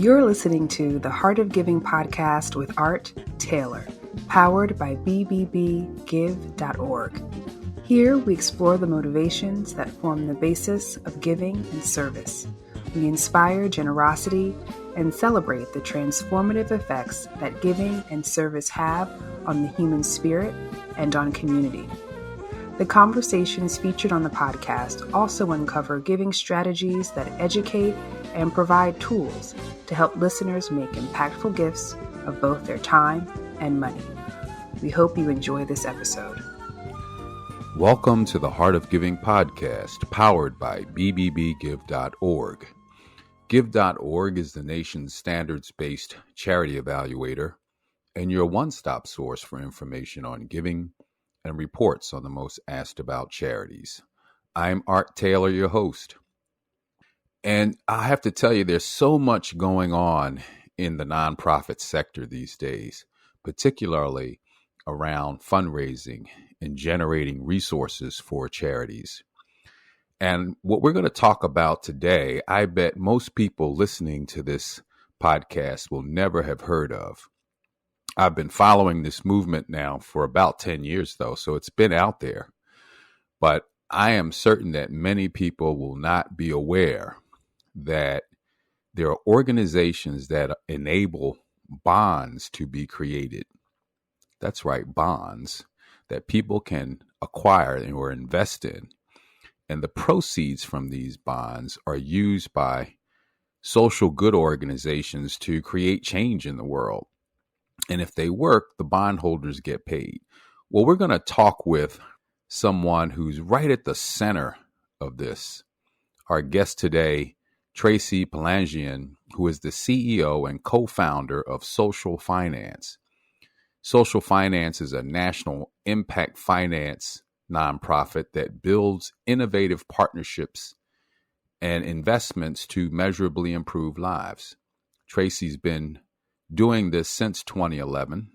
You're listening to the Heart of Giving podcast with Art Taylor, powered by bbbgive.org. Here we explore the motivations that form the basis of giving and service. We inspire generosity and celebrate the transformative effects that giving and service have on the human spirit and on community. The conversations featured on the podcast also uncover giving strategies that educate and provide tools to help listeners make impactful gifts of both their time and money. We hope you enjoy this episode. Welcome to the Heart of Giving podcast, powered by bbbgive.org. Give.org is the nation's standards-based charity evaluator and your one-stop source for information on giving and reports on the most asked about charities. I'm Art Taylor, your host. And I have to tell you, there's so much going on in the nonprofit sector these days, particularly around fundraising and generating resources for charities. And what we're going to talk about today, I bet most people listening to this podcast will never have heard of. I've been following this movement now for about 10 years, though, so it's been out there. But I am certain that many people will not be aware that there are organizations that enable bonds to be created. That's right, bonds that people can acquire or invest in. And the proceeds from these bonds are used by social good organizations to create change in the world. And if they work, the bondholders get paid. Well, we're going to talk with someone who's right at the center of this. Our guest today, Tracy Palandjian, who is the CEO and co-founder of Social Finance. Social Finance is a national impact finance nonprofit that builds innovative partnerships and investments to measurably improve lives. Tracy's been doing this since 2011,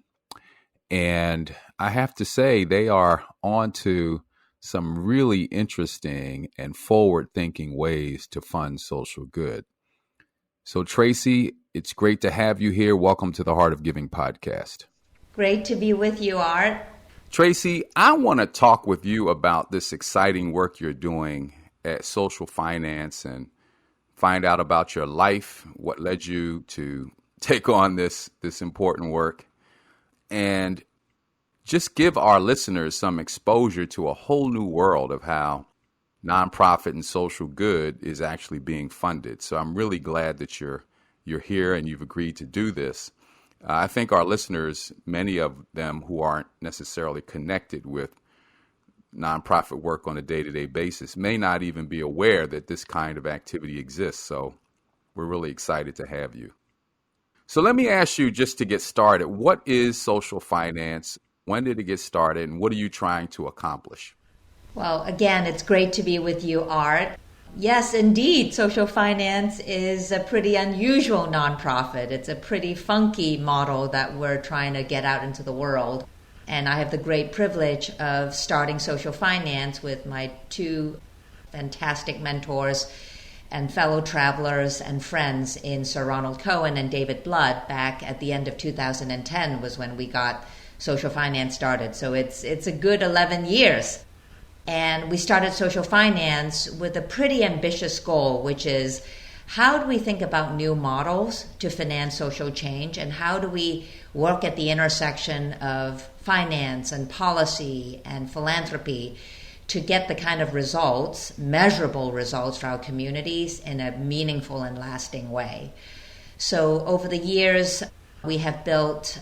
and I have to say they are on to some really interesting and forward-thinking ways to fund social good. So Tracy, it's great to have you here. Welcome to the Heart of Giving podcast. Great to be with you, Art. Tracy, I want to talk with you about this exciting work you're doing at Social Finance and find out about your life, what led you to take on this important work, and just give our listeners some exposure to a whole new world of how nonprofit and social good is actually being funded. So I'm really glad that you're here and you've agreed to do this. I think our listeners, many of them who aren't necessarily connected with nonprofit work on a day-to-day basis, may not even be aware that this kind of activity exists. So we're really excited to have you. So let me ask you, just to get started, what is Social Finance? When did it get started, and what are you trying to accomplish? Well, again, it's great to be with you, Art. Yes, indeed, Social Finance is a pretty unusual nonprofit. It's a pretty funky model that we're trying to get out into the world. And I have the great privilege of starting Social Finance with my two fantastic mentors and fellow travelers and friends in Sir Ronald Cohen and David Blood. Back at the end of 2010 was when we got Social Finance started. So it's a good 11 years. And we started Social Finance with a pretty ambitious goal, which is how do we think about new models to finance social change, and how do we work at the intersection of finance and policy and philanthropy to get the kind of results, measurable results for our communities in a meaningful and lasting way. So over the years, we have built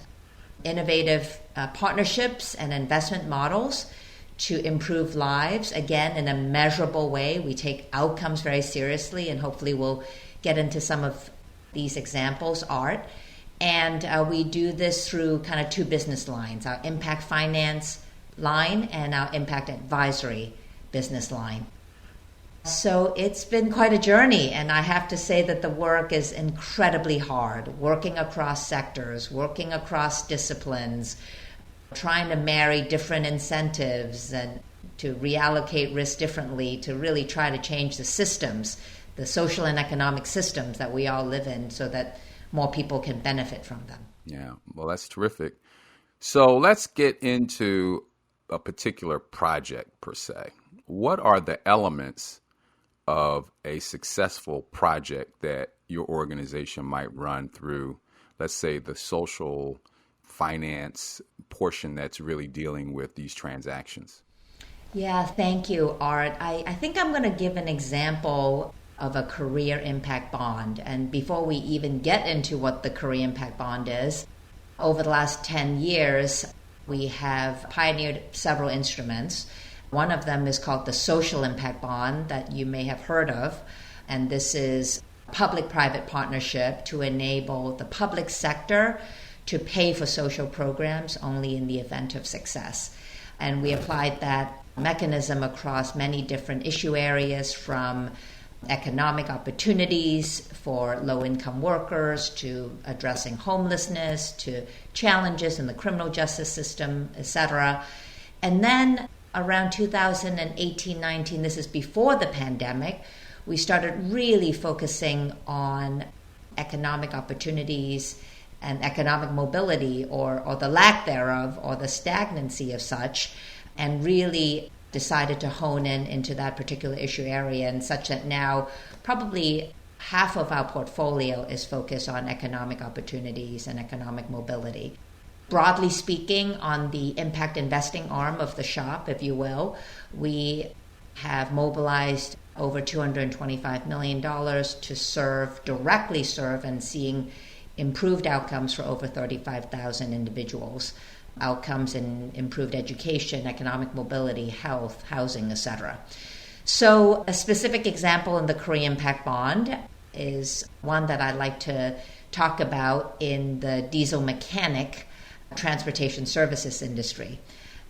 innovative partnerships and investment models to improve lives, again, in a measurable way. We take outcomes very seriously, and hopefully we'll get into some of these examples, Art. And we do this through kind of two business lines, our impact finance line and our impact advisory business line. So it's been quite a journey, and I have to say that the work is incredibly hard, working across sectors, working across disciplines, trying to marry different incentives and to reallocate risk differently, to really try to change the systems, the social and economic systems that we all live in, so that more people can benefit from them. Yeah, well, that's terrific. So let's get into a particular project per se. What are the elements of a successful project that your organization might run through, let's say, the social finance portion that's really dealing with these transactions? Yeah, thank you, Art. I think I'm going to give an example of a career impact bond. And before we even get into what the career impact bond is, over the last 10 years, we have pioneered several instruments. One of them is called the social impact bond that you may have heard of. And this is public-private partnership to enable the public sector to pay for social programs only in the event of success. And we applied that mechanism across many different issue areas, from economic opportunities for low-income workers to addressing homelessness to challenges in the criminal justice system, etc. And then around 2018-19, this is before the pandemic, we started really focusing on economic opportunities and economic mobility, or the lack thereof, or the stagnancy of such, and really decided to hone into that particular issue area, and such that now probably half of our portfolio is focused on economic opportunities and economic mobility. Broadly speaking, on the impact investing arm of the shop, if you will, we have mobilized over $225 million to directly serve and seeing improved outcomes for over 35,000 individuals. Outcomes in improved education, economic mobility, health, housing, etc. So a specific example in the Career Impact Bond is one that I'd like to talk about in the diesel mechanic transportation services industry.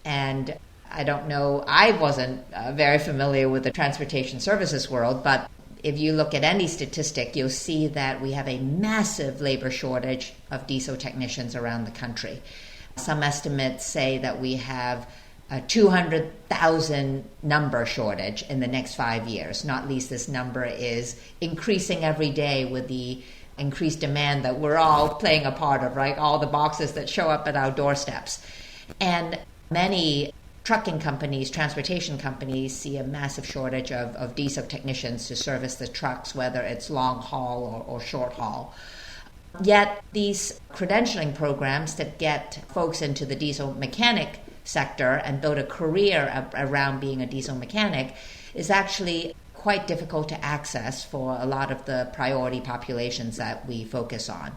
And I don't know, I wasn't very familiar with the transportation services world, but if you look at any statistic, you'll see that we have a massive labor shortage of diesel technicians around the country. Some estimates say that we have a 200,000 number shortage in the next 5 years. Not least, this number is increasing every day with the increased demand that we're all playing a part of, right? All the boxes that show up at our doorsteps. And many trucking companies, transportation companies, see a massive shortage of diesel technicians to service the trucks, whether it's long haul or short haul. Yet these credentialing programs that get folks into the diesel mechanic sector and build a career around being a diesel mechanic is actually quite difficult to access for a lot of the priority populations that we focus on.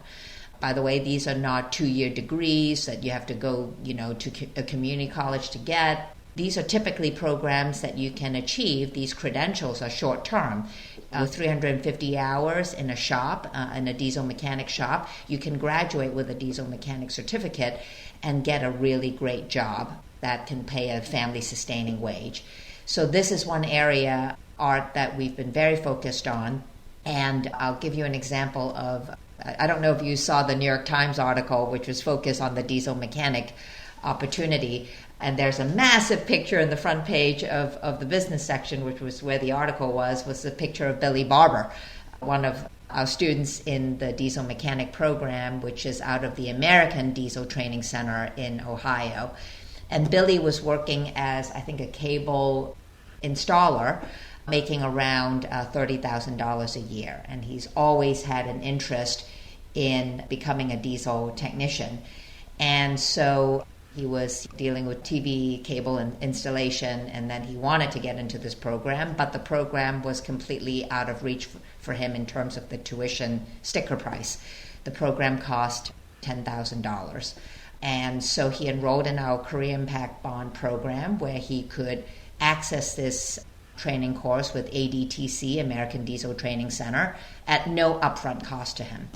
By the way, these are not 2-year degrees that you have to go, to a community college to get. These are typically programs that you can achieve. These credentials are short-term. With 350 hours in a shop, in a diesel mechanic shop, you can graduate with a diesel mechanic certificate and get a really great job that can pay a family-sustaining wage. So this is one area, Art, that we've been very focused on. And I'll give you an example of, I don't know if you saw the New York Times article, which was focused on the diesel mechanic opportunity. And there's a massive picture in the front page of the business section, which was where the article was the picture of Billy Barber, one of our students in the diesel mechanic program, which is out of the American Diesel Training Center in Ohio. And Billy was working as, I think, a cable installer, making around $30,000 a year. And he's always had an interest in becoming a diesel technician. And so he was dealing with TV cable and installation, and then he wanted to get into this program, but the program was completely out of reach for him in terms of the tuition sticker price. The program cost $10,000. And so he enrolled in our Career Impact Bond program, where he could access this training course with ADTC, American Diesel Training Center, at no upfront cost to him.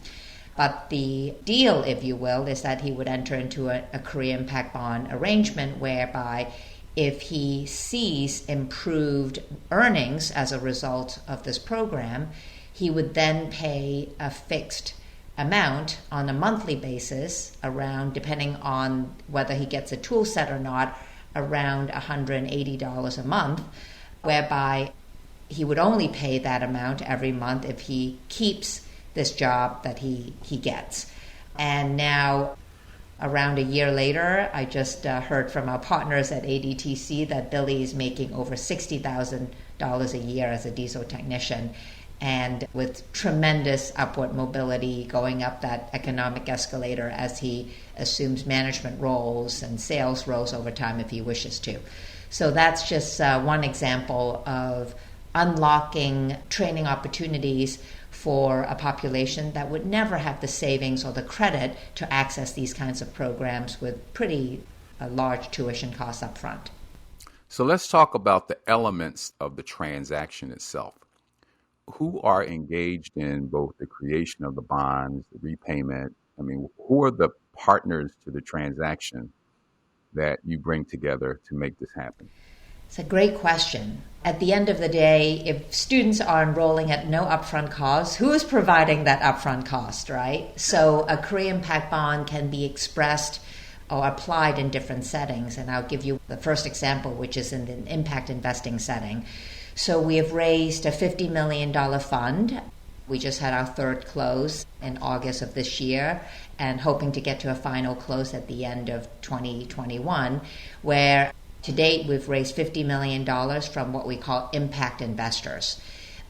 But the deal, if you will, is that he would enter into a Career Impact Bond arrangement whereby if he sees improved earnings as a result of this program, he would then pay a fixed amount on a monthly basis, around, depending on whether he gets a tool set or not, around $180 a month, whereby he would only pay that amount every month if he keeps this job that he gets. And now, around a year later, I just heard from our partners at ADTC that Billy is making over $60,000 a year as a diesel technician, and with tremendous upward mobility going up that economic escalator as he assumes management roles and sales roles over time if he wishes to. So that's just one example of unlocking training opportunities for a population that would never have the savings or the credit to access these kinds of programs with pretty large tuition costs up front. So let's talk about the elements of the transaction itself. Who are engaged in both the creation of the bonds, the repayment? I mean, who are the partners to the transaction that you bring together to make this happen? It's a great question. At the end of the day, if students are enrolling at no upfront cost, who is providing that upfront cost, right? So a career impact bond can be expressed or applied in different settings. And I'll give you the first example, which is in the impact investing setting. So we have raised a $50 million fund. We just had our third close in August of this year and hoping to get to a final close at the end of 2021, where to date we've raised $50 million from what we call impact investors.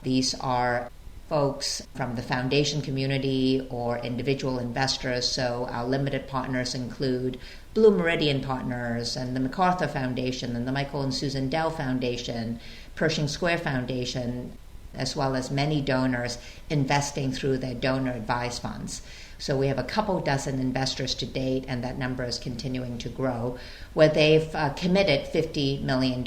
These are folks from the foundation community or individual investors. So our limited partners include Blue Meridian Partners and the MacArthur Foundation and the Michael and Susan Dell Foundation, Pershing Square Foundation, as well as many donors investing through their donor advised funds. So we have a couple dozen investors to date, and that number is continuing to grow, where they've committed $50 million,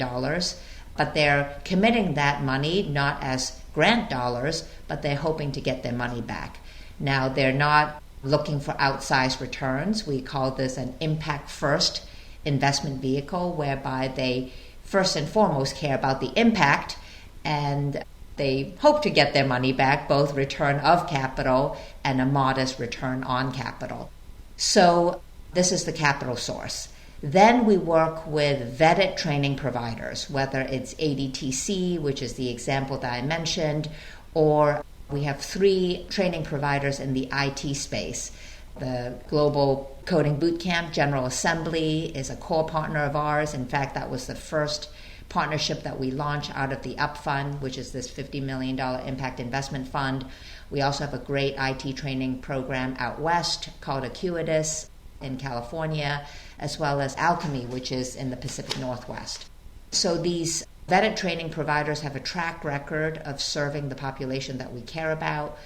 but they're committing that money not as grant dollars, but they're hoping to get their money back. Now, they're not looking for outsized returns. We call this an impact first investment vehicle, whereby they first and foremost care about the impact, and they hope to get their money back, both return of capital and a modest return on capital. So this is the capital source. Then we work with vetted training providers, whether it's ADTC, which is the example that I mentioned, or we have 3 training providers in the IT space. The Global Coding Bootcamp, General Assembly, is a core partner of ours. In fact, that was the first partnership that we launched out of the UpFund, which is this $50 million impact investment fund. We also have a great IT training program out west called Acuitas in California, as well as Alchemy, which is in the Pacific Northwest. So these vetted training providers have a track record of serving the population that we care about,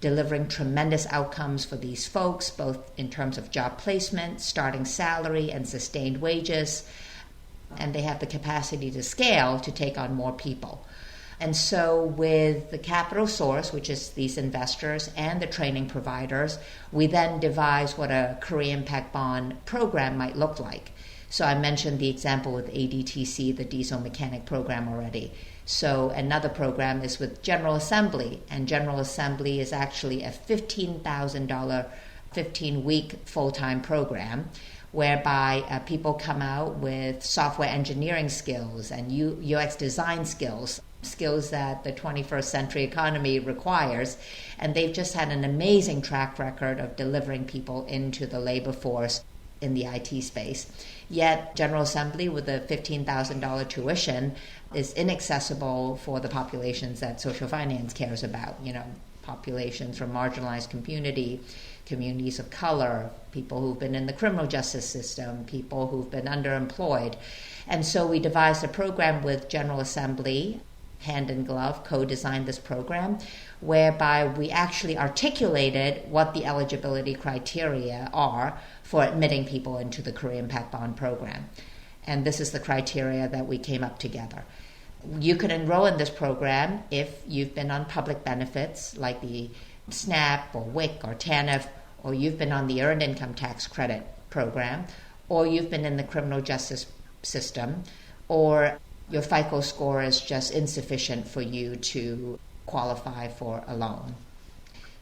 delivering tremendous outcomes for these folks, both in terms of job placement, starting salary, and sustained wages. And they have the capacity to scale to take on more people. And so with the capital source, which is these investors and the training providers, we then devise what a career impact bond program might look like. So I mentioned the example with ADTC, the diesel mechanic program already. So another program is with General Assembly, and General Assembly is actually a $15,000 15-week full-time program, whereby people come out with software engineering skills and UX design skills that the 21st century economy requires. And they've just had an amazing track record of delivering people into the labor force in the IT space. Yet General Assembly, with a $15,000 tuition, is inaccessible for the populations that social finance cares about. Populations from marginalized communities of color, people who've been in the criminal justice system, people who've been underemployed. And so we devised a program with General Assembly, hand in glove, co-designed this program, whereby we actually articulated what the eligibility criteria are for admitting people into the Career Impact Bond program. And this is the criteria that we came up together. You can enroll in this program if you've been on public benefits like the SNAP or WIC or TANF, or you've been on the Earned Income Tax Credit program, or you've been in the criminal justice system, or your FICO score is just insufficient for you to qualify for a loan.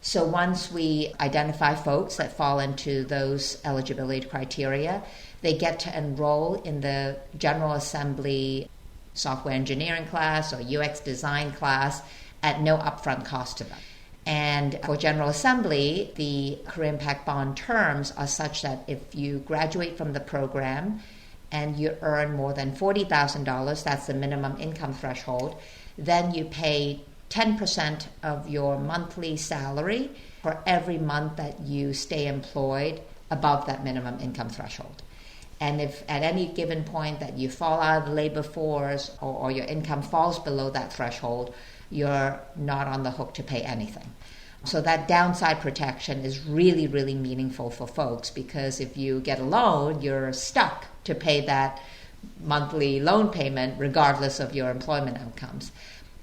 So once we identify folks that fall into those eligibility criteria, they get to enroll in the General Assembly software engineering class or UX design class at no upfront cost to them. And for General Assembly, the Career Impact Bond terms are such that if you graduate from the program and you earn more than $40,000, that's the minimum income threshold, then you pay 10% of your monthly salary for every month that you stay employed above that minimum income threshold. And if at any given point that you fall out of the labor force or your income falls below that threshold, you're not on the hook to pay anything. So that downside protection is really, really meaningful for folks, because if you get a loan, you're stuck to pay that monthly loan payment regardless of your employment outcomes.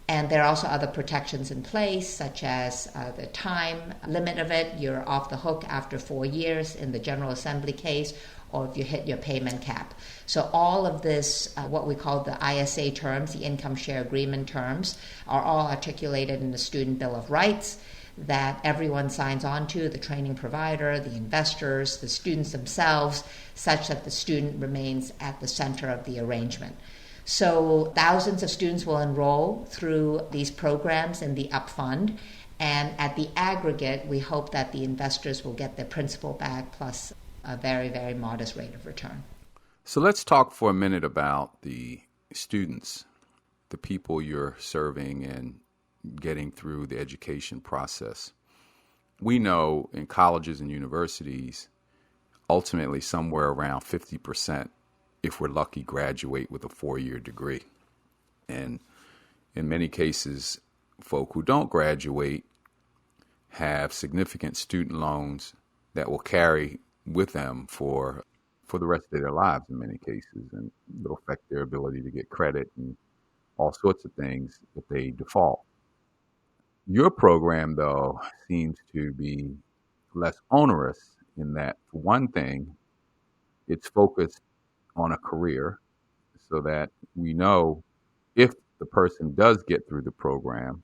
And there are also other protections in place, such as the time limit of it. You're off the hook after 4 years in the General Assembly case, or if you hit your payment cap. So all of this, what we call the ISA terms, the Income Share Agreement terms, are all articulated in the Student Bill of Rights that everyone signs on to, the training provider, the investors, the students themselves, such that the student remains at the center of the arrangement. So thousands of students will enroll through these programs in the upfront, and at the aggregate, we hope that the investors will get their principal back plus a very, very modest rate of return. So let's talk for a minute about the students, the people you're serving and getting through the education process. We know in colleges and universities, ultimately somewhere around 50%, if we're lucky, graduate with a 4-year degree. And in many cases, folk who don't graduate have significant student loans that will carry with them for the rest of their lives in many cases, and it'll affect their ability to get credit and all sorts of things if they default. Your program, though, seems to be less onerous in that, for one thing, it's focused on a career so that we know if the person does get through the program,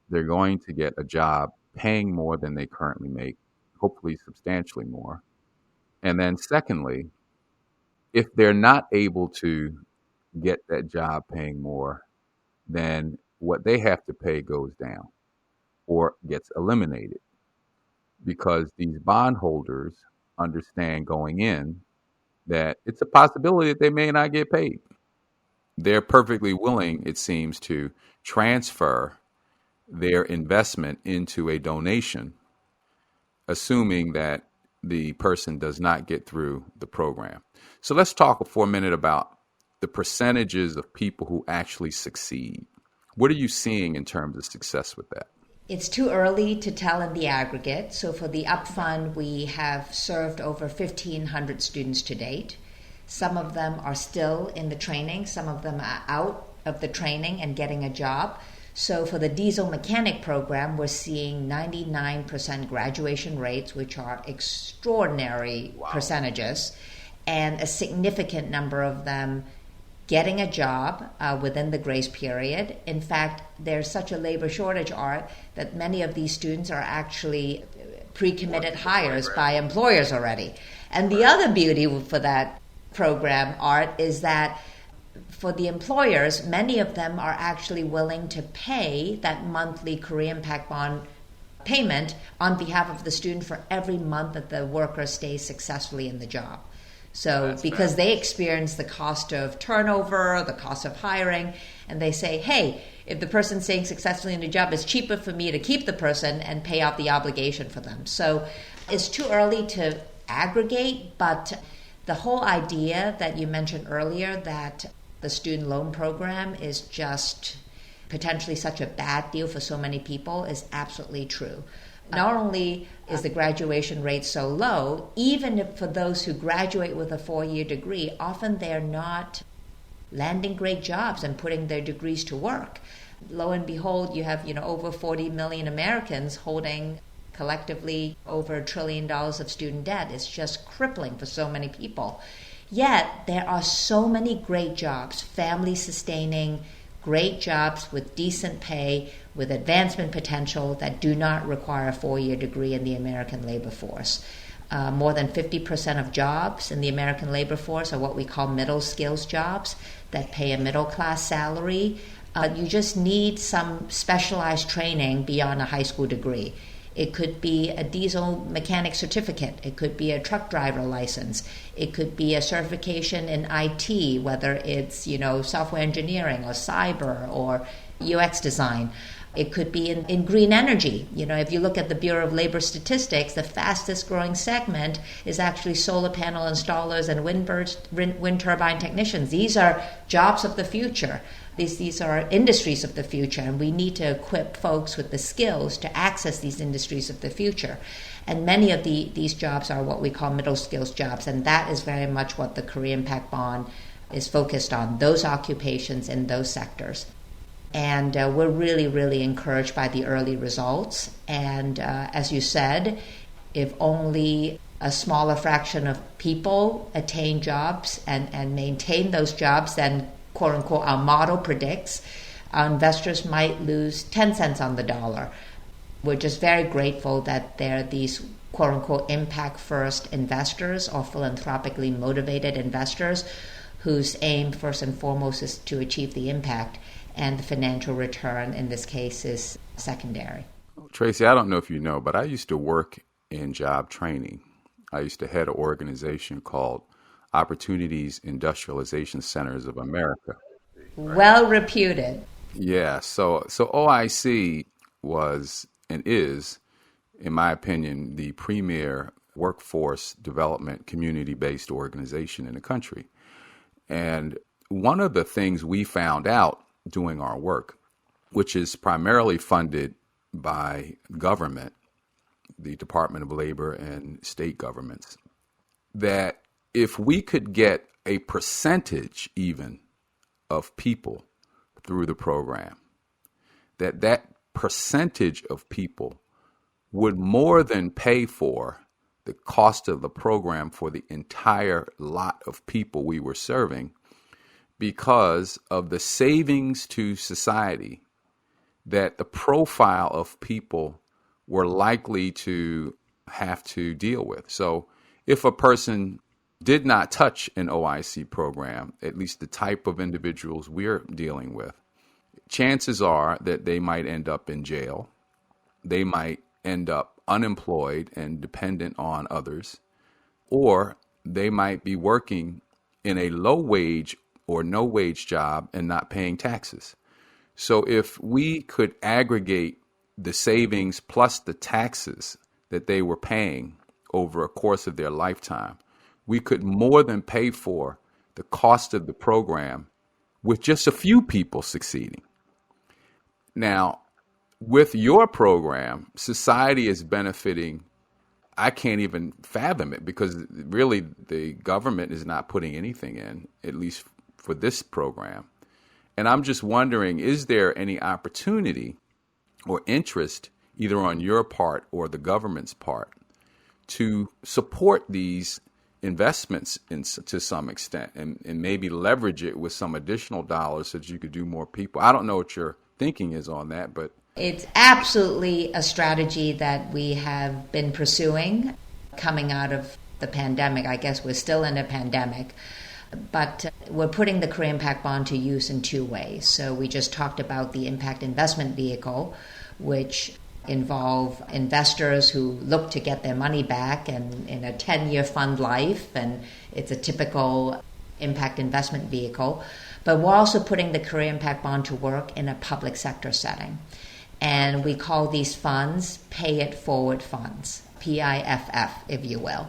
they're going to get a job paying more than they currently make, hopefully substantially more. And then secondly, if they're not able to get that job paying more, then what they have to pay goes down or gets eliminated, because these bondholders understand going in that it's a possibility that they may not get paid. They're perfectly willing, it seems, to transfer their investment into a donation, assuming that the person does not get through the program. So let's talk for a minute about the percentages of people who actually succeed. What are you seeing in terms of success with that? It's too early to tell in the aggregate. So for the upfront, we have served over 1,500 students to date. Some of them are still in the training. Some of them are out of the training and getting a job. So for the diesel mechanic program, we're seeing 99% graduation rates, which are extraordinary percentages, and a significant number of them getting a job within the grace period. In fact, there's such a labor shortage, Art, that many of these students are actually pre-committed hires by employers already. And the other beauty for that program, Art, is that for the employers, many of them are actually willing to pay that monthly Career Impact Bond payment on behalf of the student for every month that the worker stays successfully in the job. So because they experience the cost of turnover, the cost of hiring, and they say, hey, if the person's staying successfully in the job, it's cheaper for me to keep the person and pay off the obligation for them. So it's too early to aggregate, but the whole idea that you mentioned earlier, that the student loan program is just potentially such a bad deal for so many people, is absolutely true. Not only is the graduation rate so low, even if for those who graduate with a 4-year degree, often they're not landing great jobs and putting their degrees to work. Lo and behold, you have over 40 million Americans holding collectively over $1 trillion of student debt. It's just crippling for so many people. Yet there are so many great jobs, family-sustaining, great jobs with decent pay, with advancement potential that do not require a 4-year degree in the American labor force. More than 50% of jobs in the American labor force are what we call middle skills jobs that pay a middle class salary. You just need some specialized training beyond a high school degree. It could be a diesel mechanic certificate. It could be a truck driver license. It could be a certification in IT, whether it's, software engineering or cyber or UX design. It could be in green energy. If you look at the Bureau of Labor Statistics, the fastest growing segment is actually solar panel installers and wind turbine technicians. These are jobs of the future. These are industries of the future, and we need to equip folks with the skills to access these industries of the future. And many of these jobs are what we call middle skills jobs, and that is very much what the Career Impact Bond is focused on, those occupations in those sectors. And we're really, really encouraged by the early results. And as you said, if only a smaller fraction of people attain jobs and maintain those jobs, then, quote unquote, our model predicts our investors might lose 10 cents on the dollar. We're just very grateful that there are these, quote unquote, impact first investors or philanthropically motivated investors whose aim first and foremost is to achieve the impact, and the financial return in this case is secondary. Tracy, I don't know if you know, but I used to work in job training. I used to head an organization called Opportunities Industrialization Centers of America. Well reputed. Yeah, so OIC was and is, in my opinion, the premier workforce development community-based organization in the country. And one of the things we found out doing our work, which is primarily funded by government, the Department of Labor and state governments, that if we could get a percentage even of people through the program, that percentage of people would more than pay for the cost of the program for the entire lot of people we were serving, because of the savings to society that the profile of people were likely to have to deal with. So if a person did not touch an OIC program, at least the type of individuals we're dealing with, chances are that they might end up in jail. They might end up unemployed and dependent on others, or they might be working in a low wage or no wage job and not paying taxes. So if we could aggregate the savings plus the taxes that they were paying over a course of their lifetime, we could more than pay for the cost of the program with just a few people succeeding. Now, with your program, society is benefiting. I can't even fathom it, because really the government is not putting anything in, at least for this program. And I'm just wondering, is there any opportunity or interest, either on your part or the government's part, to support these investments to some extent and maybe leverage it with some additional dollars so that you could do more people? I don't know what your thinking is on that, but it's absolutely a strategy that we have been pursuing coming out of the pandemic. I guess we're still in a pandemic, but we're putting the Career Impact Bond to use in two ways. So we just talked about the Impact Investment Vehicle, which involve investors who look to get their money back and in a 10-year fund life, and it's a typical impact investment vehicle. But we're also putting the Career Impact Bond to work in a public sector setting. And we call these funds Pay It Forward funds, PIFF, if you will.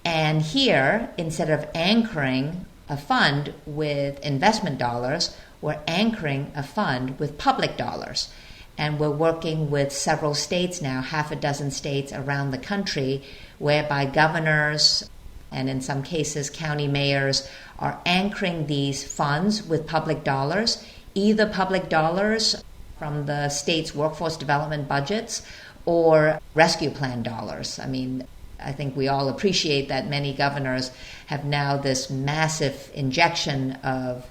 And here, instead of anchoring a fund with investment dollars, we're anchoring a fund with public dollars. And we're working with several states now, 6 states around the country, whereby governors and in some cases county mayors are anchoring these funds with public dollars, either public dollars from the state's workforce development budgets or rescue plan dollars. I mean, I think we all appreciate that many governors have now this massive injection of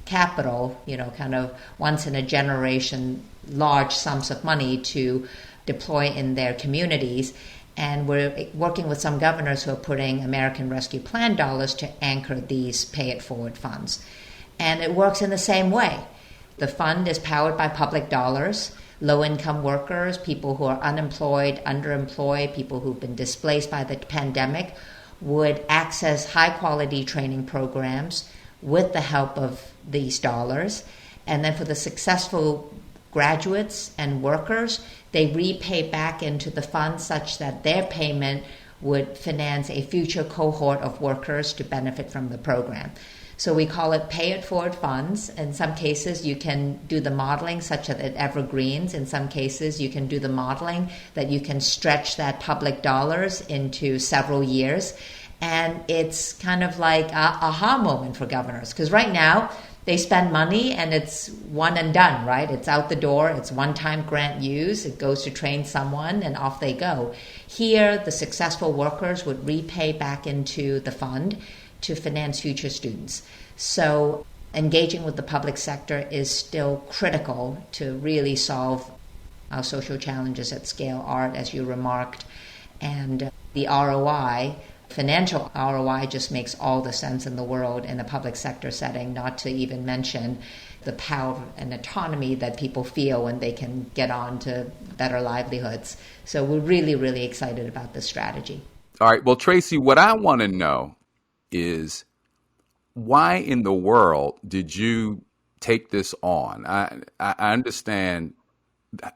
capital, kind of once in a generation, large sums of money to deploy in their communities. And we're working with some governors who are putting American Rescue Plan dollars to anchor these Pay It Forward funds. And it works in the same way. The fund is powered by public dollars. Low-income workers, people who are unemployed, underemployed, people who've been displaced by the pandemic would access high-quality training programs with the help of these dollars. And then for the successful graduates and workers, they repay back into the fund such that their payment would finance a future cohort of workers to benefit from the program. So we call it pay it forward funds. In some cases, you can do the modeling such that it evergreens. In some cases, you can do the modeling that you can stretch that public dollars into several years. And it's kind of like a aha moment for governors. Because right now, they spend money and it's one and done, right? It's out the door. It's one-time grant use. It goes to train someone and off they go. Here, the successful workers would repay back into the fund to finance future students. So engaging with the public sector is still critical to really solve our social challenges at scale, Art, as you remarked. And the ROI, financial ROI, just makes all the sense in the world in a public sector setting, not to even mention the power and autonomy that people feel when they can get on to better livelihoods. So we're really, really excited about this strategy. All right. Well, Tracy, what I want to know is why in the world did you take this on? I understand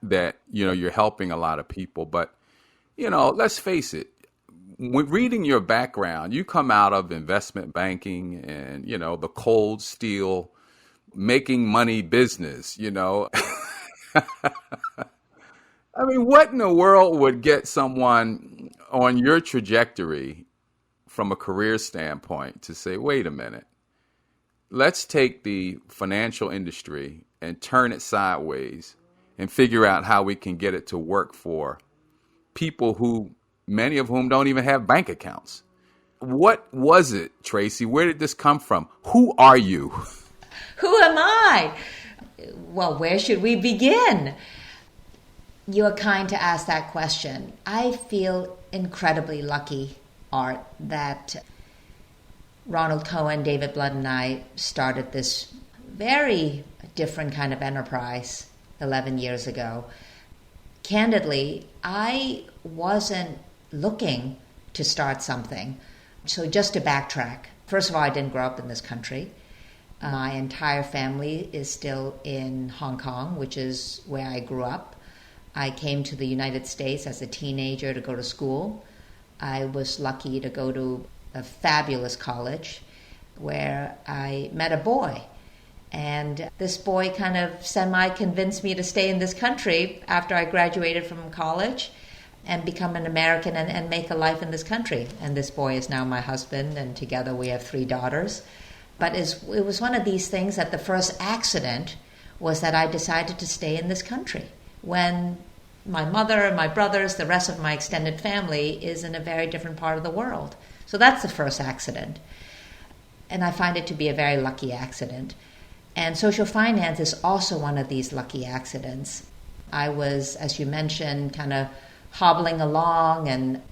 that, you're helping a lot of people, but, let's face it. When reading your background, you come out of investment banking and, the cold steel, making money business, I mean, what in the world would get someone on your trajectory from a career standpoint to say, wait a minute, let's take the financial industry and turn it sideways and figure out how we can get it to work for people who, many of whom don't even have bank accounts. What was it, Tracy? Where did this come from? Who are you? Who am I? Well, where should we begin? You are kind to ask that question. I feel incredibly lucky, Art, that Ronald Cohen, David Blood, and I started this very different kind of enterprise 11 years ago. Candidly, I wasn't looking to start something. So just to backtrack, first of all, I didn't grow up in this country. My entire family is still in Hong Kong, which is where I grew up. I came to the United States as a teenager to go to school. I was lucky to go to a fabulous college where I met a boy. And this boy kind of semi-convinced me to stay in this country after I graduated from college and become an American and make a life in this country. And this boy is now my husband, and together we have 3 daughters. But it was one of these things that the first accident was that I decided to stay in this country when my mother and my brothers, the rest of my extended family, is in a very different part of the world. So that's the first accident. And I find it to be a very lucky accident. And social finance is also one of these lucky accidents. I was, as you mentioned, kind of hobbling along, and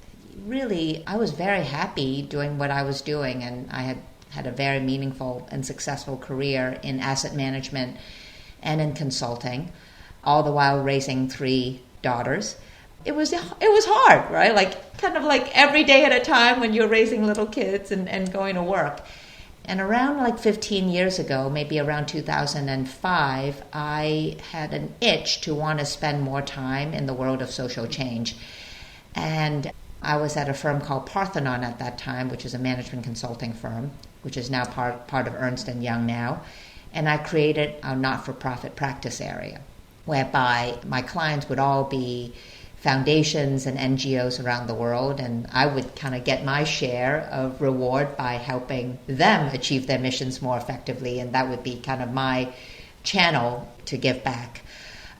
really I was very happy doing what I was doing, and I had a very meaningful and successful career in asset management and in consulting, all the while raising 3 daughters. It was hard, right? Like kind of like every day at a time when you're raising little kids and going to work. And around like 15 years ago, maybe around 2005, I had an itch to want to spend more time in the world of social change. And I was at a firm called Parthenon at that time, which is a management consulting firm, which is now part of Ernst & Young now. And I created a not-for-profit practice area, whereby my clients would all be foundations and NGOs around the world, and I would kind of get my share of reward by helping them achieve their missions more effectively, and that would be kind of my channel to give back.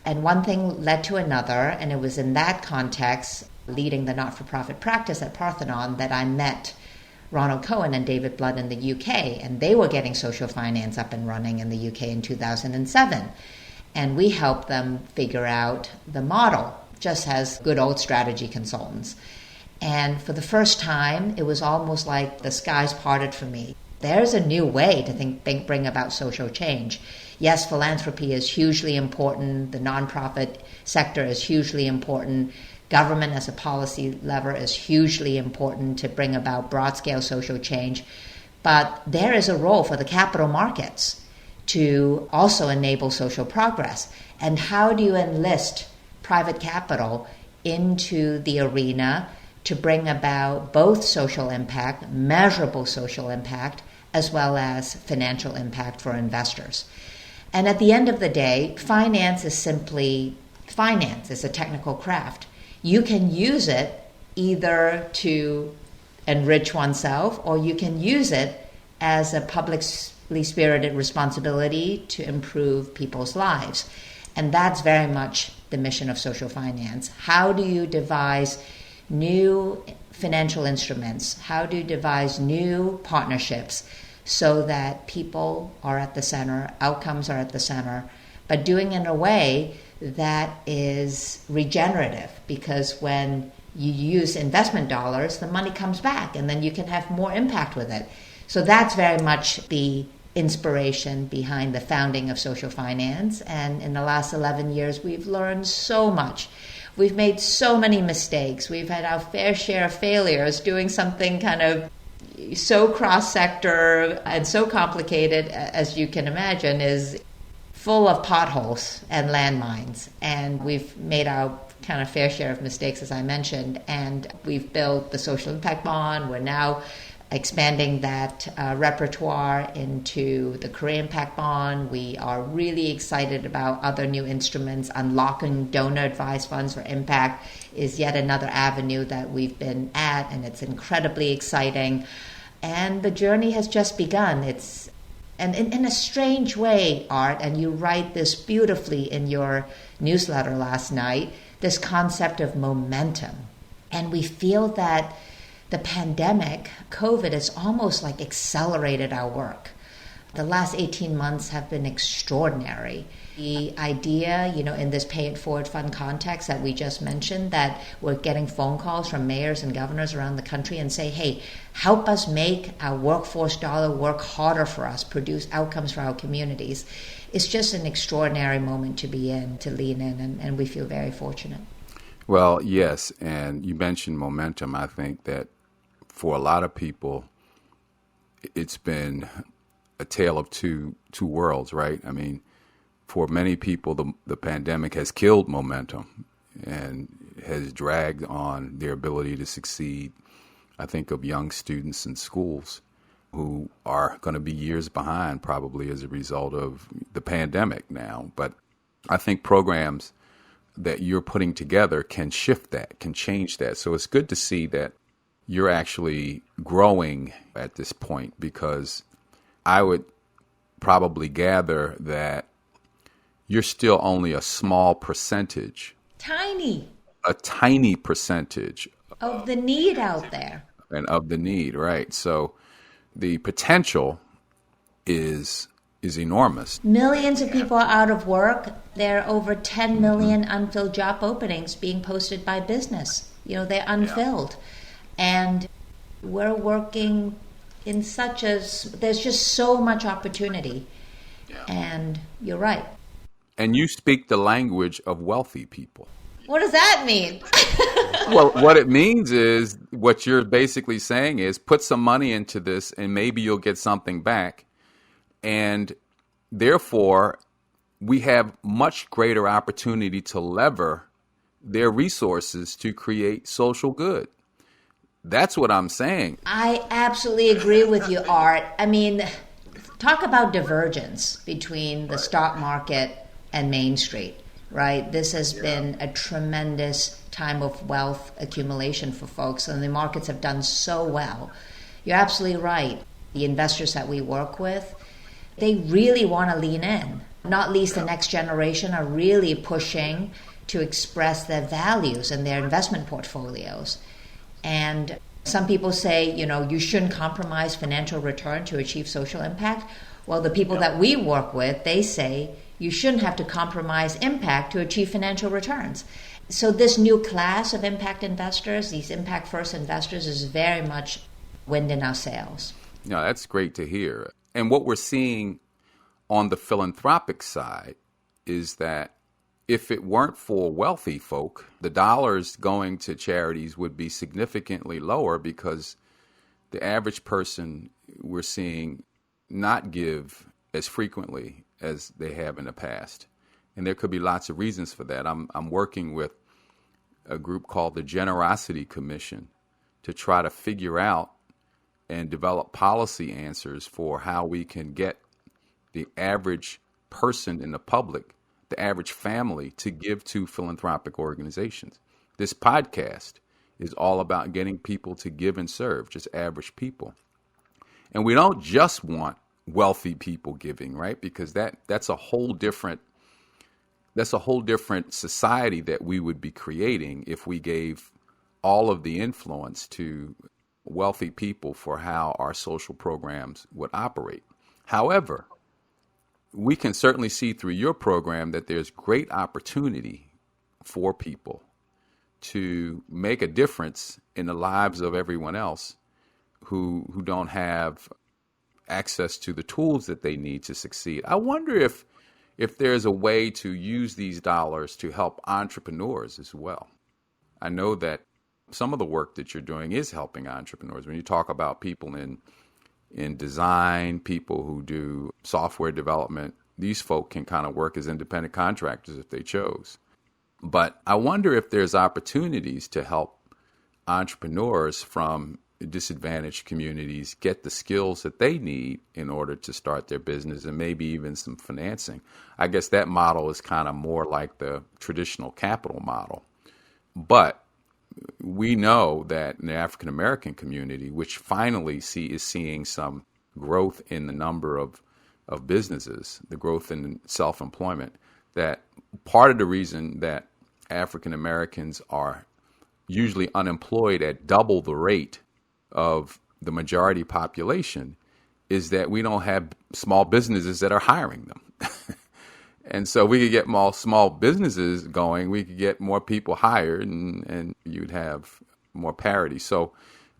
And one thing led to another, and it was in that context, leading the not-for-profit practice at Parthenon, that I met Ronald Cohen and David Blood in the UK, and they were getting social finance up and running in the UK in 2007. And we helped them figure out the model, just as good old strategy consultants. And for the first time, it was almost like the skies parted for me. There's a new way to bring about social change. Yes, philanthropy is hugely important. The nonprofit sector is hugely important. Government as a policy lever is hugely important to bring about broad-scale social change. But there is a role for the capital markets to also enable social progress. And how do you enlist private capital into the arena to bring about both social impact, measurable social impact, as well as financial impact for investors? And at the end of the day, finance is simply finance. It's a technical craft. You can use it either to enrich oneself, or you can use it as a publicly spirited responsibility to improve people's lives. And that's very much the mission of social finance. How do you devise new financial instruments? How do you devise new partnerships so that people are at the center, outcomes are at the center, but doing it in a way that is regenerative? Because when you use investment dollars, the money comes back and then you can have more impact with it. So that's very much the inspiration behind the founding of social finance. And in the last 11 years, we've learned so much. We've made so many mistakes. We've had our fair share of failures doing something kind of so cross-sector and so complicated, as you can imagine, is full of potholes and landmines. And we've made our kind of fair share of mistakes, as I mentioned. And we've built the social impact bond. We're now expanding that repertoire into the career impact bond. We are really excited about other new instruments. Unlocking donor advised funds for impact is yet another avenue that we've been at, and it's incredibly exciting. And the journey has just begun. And in a strange way, Art, and you write this beautifully in your newsletter last night, this concept of momentum. And we feel that the pandemic, COVID, has almost like accelerated our work. The last 18 months have been extraordinary. The idea, in this pay it forward fund context that we just mentioned, that we're getting phone calls from mayors and governors around the country and say, hey, help us make our workforce dollar work harder for us, produce outcomes for our communities. It's just an extraordinary moment to be in, to lean in, and we feel very fortunate. Well, yes, and you mentioned momentum. I think that for a lot of people, it's been a tale of two worlds, right? I mean, for many people, the pandemic has killed momentum and has dragged on their ability to succeed. I think of young students in schools who are going to be years behind probably as a result of the pandemic now. But I think programs that you're putting together can shift that, can change that. So it's good to see that you're actually growing at this point, because I would probably gather that you're still only a small percentage. A tiny percentage. Of the need out there. And of the need, right. So the potential is enormous. Millions of people are out of work. There are over 10 million unfilled job openings being posted by business. They're unfilled. Yeah. And we're working in there's just so much opportunity. Yeah. And you're right. And you speak the language of wealthy people. What does that mean? Well, what it means is, what you're basically saying is, put some money into this and maybe you'll get something back. And therefore, we have much greater opportunity to lever their resources to create social good. That's what I'm saying. I absolutely agree with you, Art. I mean, talk about divergence between the stock market and Main Street, right? This has been a tremendous time of wealth accumulation for folks, and the markets have done so well. You're absolutely right. The investors that we work with, they really want to lean in. Not least the next generation are really pushing to express their values in their investment portfolios. And some people say, you shouldn't compromise financial return to achieve social impact. Well, the people that we work with, they say you shouldn't have to compromise impact to achieve financial returns. So this new class of impact investors, these impact first investors, is very much wind in our sails. That's great to hear. And what we're seeing on the philanthropic side is that if it weren't for wealthy folk, the dollars going to charities would be significantly lower because the average person we're seeing not give as frequently as they have in the past. And there could be lots of reasons for that. I'm working with a group called the Generosity Commission to try to figure out and develop policy answers for how we can get the average person in the public, the average family, to give to philanthropic organizations. This podcast is all about getting people to give and serve, just average people. And we don't just want wealthy people giving, right? Because that's a whole different society that we would be creating if we gave all of the influence to wealthy people for how our social programs would operate. However, we can certainly see through your program that there's great opportunity for people to make a difference in the lives of everyone else who don't have access to the tools that they need to succeed. I wonder if there's a way to use these dollars to help entrepreneurs as well. I know that some of the work that you're doing is helping entrepreneurs. When you talk about people in design, people who do software development, these folk can kind of work as independent contractors if they chose. But I wonder if there's opportunities to help entrepreneurs from disadvantaged communities get the skills that they need in order to start their business and maybe even some financing. I guess that model is kind of more like the traditional capital model. But we know that in the African American community, which finally is seeing some growth in the number of businesses, the growth in self-employment, that part of the reason that African Americans are usually unemployed at double the rate of the majority population is that we don't have small businesses that are hiring them. And so we could get more small businesses going, we could get more people hired, and you'd have more parity. So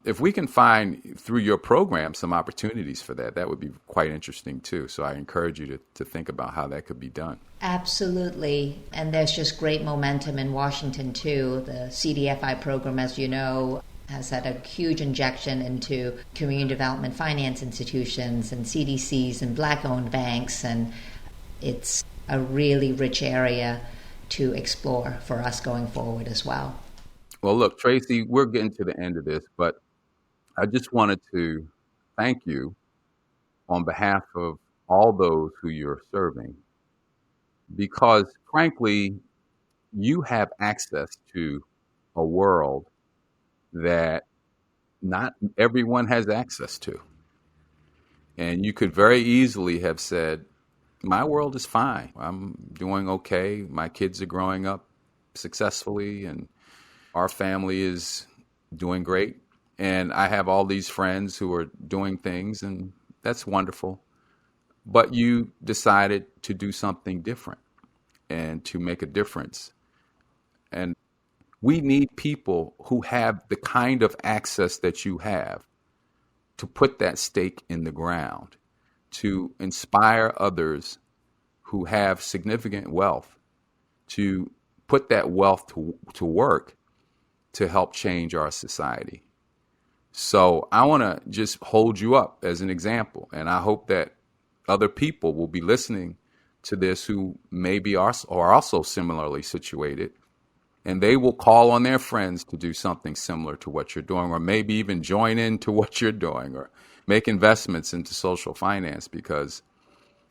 if we can find through your program some opportunities for that, that would be quite interesting too. So I encourage you to think about how that could be done. Absolutely. And there's just great momentum in Washington too. The CDFI program, as you know, has had a huge injection into community development finance institutions and CDCs and Black-owned banks. And it's a really rich area to explore for us going forward as well. Well, look, Tracy, we're getting to the end of this, but I just wanted to thank you on behalf of all those who you're serving, because frankly, you have access to a world that not everyone has access to. And you could very easily have said, my world is fine. I'm doing okay. My kids are growing up successfully and our family is doing great. And I have all these friends who are doing things, and that's wonderful. But you decided to do something different and to make a difference. And we need people who have the kind of access that you have to put that stake in the ground, to inspire others who have significant wealth to put that wealth to work to help change our society. So I want to just hold you up as an example, and I hope that other people will be listening to this who maybe are also similarly situated, and they will call on their friends to do something similar to what you're doing, or maybe even join into what you're doing, or make investments into social finance, because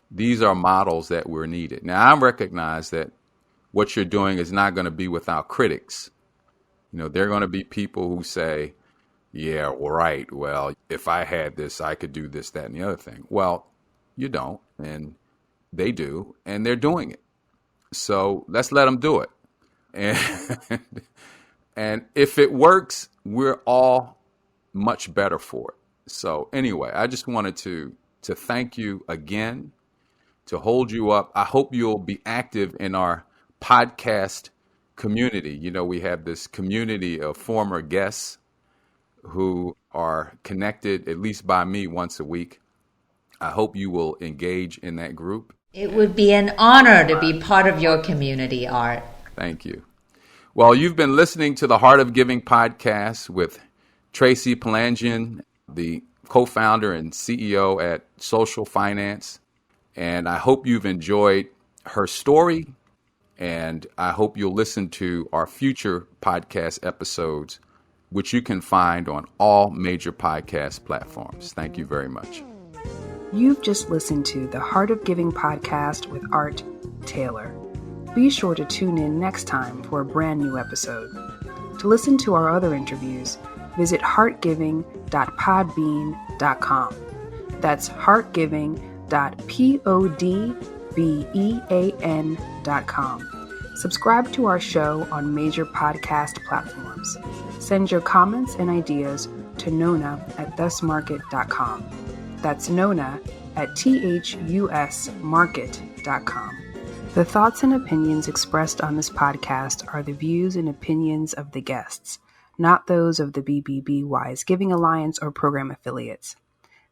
these are models that we're needed. Now, I recognize that what you're doing is not going to be without critics. You know, there are going to be people who say, yeah, well, right, well, if I had this, I could do this, that, and the other thing. Well, you don't, and they do, and they're doing it. So let's let them do it. And if it works, we're all much better for it. So anyway, I just wanted to thank you again, to hold you up. I hope you'll be active in our podcast community. You know, we have this community of former guests who are connected, at least by me, once a week. I hope you will engage in that group. It would be an honor to be part of your community, Art. Thank you. Well, you've been listening to the Heart of Giving podcast with Tracy Palandjian, the co-founder and CEO at Social Finance. And I hope you've enjoyed her story. And I hope you'll listen to our future podcast episodes, which you can find on all major podcast platforms. Thank you very much. You've just listened to the Heart of Giving podcast with Art Taylor. Be sure to tune in next time for a brand new episode. To listen to our other interviews, visit heartgiving.podbean.com. That's heartgiving.podbean.com. Subscribe to our show on major podcast platforms. Send your comments and ideas to nona@thusmarket.com. That's nona@thusmarket.com. The thoughts and opinions expressed on this podcast are the views and opinions of the guests, not those of the BBB Wise Giving Alliance or program affiliates.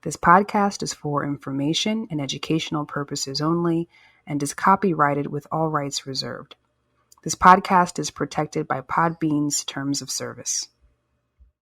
This podcast is for information and educational purposes only and is copyrighted with all rights reserved. This podcast is protected by Podbean's terms of service.